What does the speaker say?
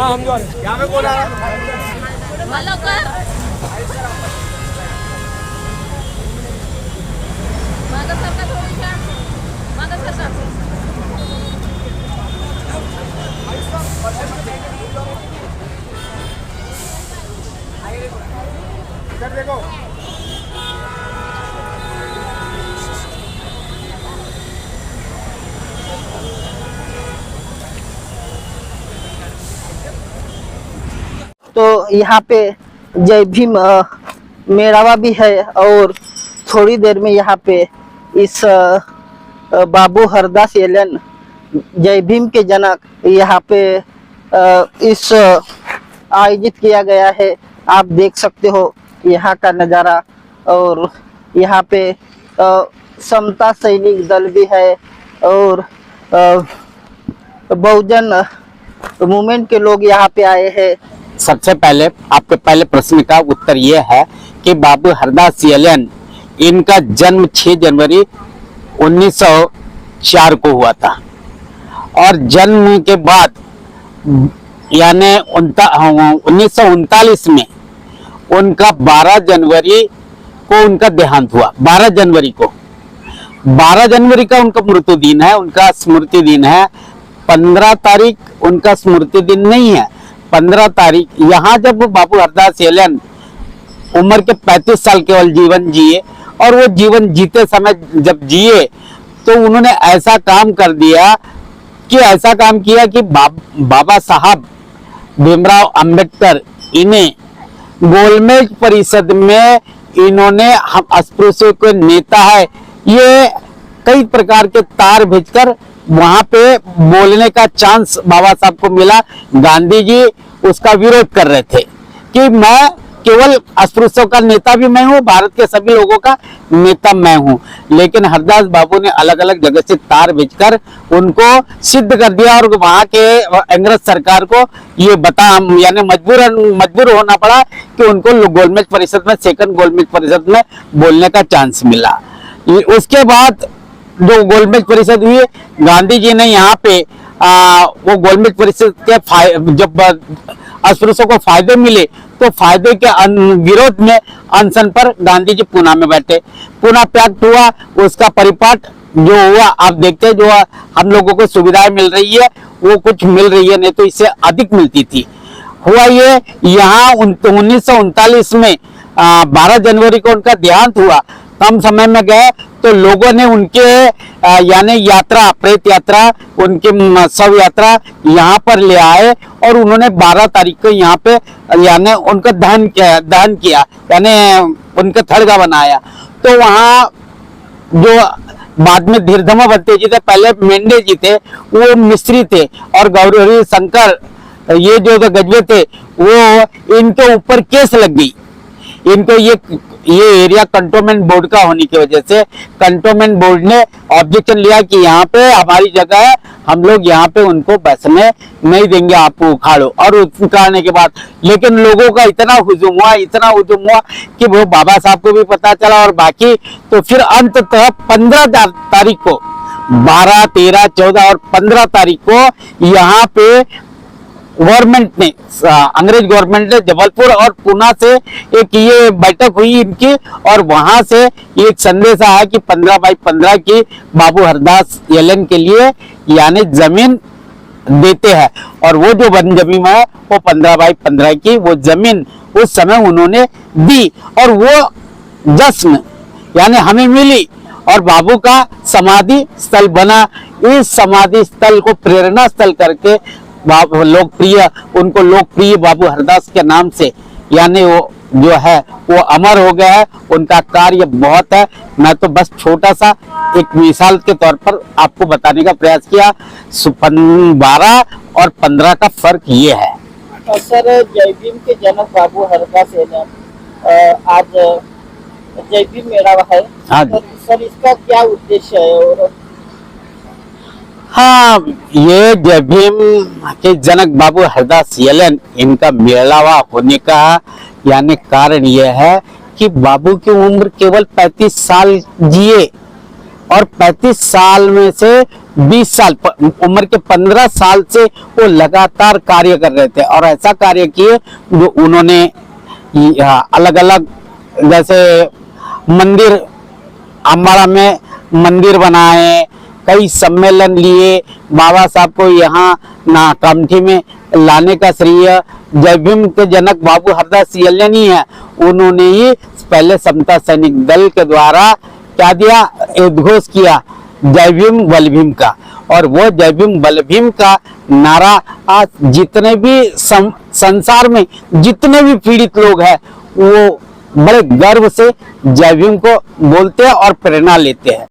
हाँ हम जो यहाँ पे बोला हेलो कर मागं सरका थोडीशा मागं सरका इधर देखो तो यहाँ पे जय भीम मेळावा भी है और थोड़ी देर में यहाँ पे इस बाबू हरदास एलन जय भीम के जनक यहाँ पे इस आयोजित किया गया है। आप देख सकते हो यहाँ का नज़ारा और यहाँ पे समता सैनिक दल भी है और बहुजन मूवमेंट के लोग यहाँ पे आए हैं। सबसे पहले आपके पहले प्रश्न का उत्तर ये है कि बाबू हरदास एलन इनका जन्म 6 जनवरी 1904 को हुआ था और जन्म के बाद यानी 1939 में उनका 12 जनवरी को उनका देहांत हुआ। 12 जनवरी को 12 जनवरी का उनका मृत्यु दिन है, उनका स्मृति दिन है। 15 तारीख उनका स्मृति दिन नहीं है, 15 तारीख। यहाँ जब बाबू हरदास एलन उम्र के 35 साल केवल जीवन जिए और वो जीवन जीते समय जब जिए तो उन्होंने ऐसा काम कर दिया कि ऐसा काम किया कि बाबा साहब भीमराव अंबेडकर इन्हें गोलमेज परिषद में इन्होंने हम अस्पृश्यों के नेता है ये कई प्रकार के तार भेजकर वहां पे बोलने का चांस बाबा साहब को मिला। गांधी जी उसका विरोध कर रहे थे कि मैं केवल अस्पृश्यों का नेता भी मैं हूं, भारत के सभी लोगों का नेता मैं हूं। लेकिन हरदास बाबू ने अलग अलग जगह से तार भेजकर उनको सिद्ध कर दिया और वहां के अंग्रेज सरकार को ये यानी मजबूर होना पड़ा कि उनको गोलमेज परिषद में, सेकंड गोलमेज परिषद में बोलने का चांस मिला। उसके बाद जो गोलमेज परिषद हुई, गांधी जी ने यहाँ पे वो गोलमेज परिषद के जब अस्पृश्यों को फायदे मिले तो फायदे के विरोध में अनशन पर गांधी जी पूना में बैठे। पूना पैक्ट हुआ, उसका परिपाट जो हुआ आप देखते हैं, जो हम लोगों को सुविधाएं मिल रही है वो कुछ मिल रही है, नहीं तो इससे अधिक मिलती थी। हुआ ये यहाँ 1939 में 12 जनवरी को उनका देहांत हुआ। कम समय में गए तो लोगों ने उनके यानी यात्रा, प्रेत यात्रा, उनकी शव यात्रा यहाँ पर ले आए और उन्होंने 12 तारीख को यहाँ पे यानी उनका दहन किया यानी उनका थड़गा बनाया। तो वहाँ जो बाद में धीरधमा भत्ते जी थे, पहले मेंढे जी थे, वो मिस्त्री थे और गौरी शंकर ये जो गजबे थे वो इनके ऊपर केस लग गई। इनको ये एरिया कंटोनमेंट बोर्ड का होने की वजह से कंटोनमेंट बोर्ड ने ऑब्जेक्शन लिया कि यहाँ पे हमारी जगह है, हम लोग यहाँ पे उनको बसने नहीं देंगे, आप उखाड़ो। और उखाड़ने के बाद लेकिन लोगों का इतना हुजूम हुआ कि वो बाबा साहब को भी पता चला और बाकी तो फिर अंततः 15 तारीख को 12, 13, 14 और 15 तारीख को यहाँ पे गवर्नमेंट ने, अंग्रेज गवर्नमेंट ने जबलपुर और पुणे से एक ये बैठक हुई इनकी और वहां से एक संदेश आया कि 15/15 की बाबू हरदास एलन के लिए यानी जमीन देते हैं। और वो जो वन जमीन है वो 15/15 की वो जमीन उस समय उन्होंने दी और वो जश्न यानी हमें मिली और बाबू का समाधि स्थल बना। इस समाधि स्थल को प्रेरणा स्थल करके उनको लोकप्रिय बाबू हरदास के नाम से यानी वो जो है वो अमर हो गया है। उनका कार्य बहुत है। मैं तो बस छोटा सा एक मिसाल के तौर पर आपको बताने का प्रयास किया। 12 और 15 का फर्क ये है। सर, जय भीम के जनक बाबू हरदास एलन आज जय भीम मेळावा है। हाँ सर, इसका क्या उद्देश्य है? और हाँ, ये जय भीम के जनक बाबू हरदास एलन इनका मेळावा होने का यानी कारण यह है कि बाबू की उम्र केवल 35 साल जिए और 35 साल में से 20 साल उम्र के 15 साल से वो लगातार कार्य कर रहे थे और ऐसा कार्य किए जो उन्होंने अलग अलग जैसे मंदिर अम्बाड़ा में मंदिर बनाए, कई सम्मेलन लिए। बाबा साहब को यहाँ नाकामठी में लाने का श्रेय जय भीम के जनक बाबू हरदास येल्यन ही है। उन्होंने ही पहले समता सैनिक दल के द्वारा क्या दिया, उद्घोष किया जय भीम बल भीम का, और वो जय भीम बल भीम का नारा आज जितने भी संसार में जितने भी पीड़ित लोग हैं वो बड़े गर्व से जय भीम को बोलते हैं और प्रेरणा लेते हैं।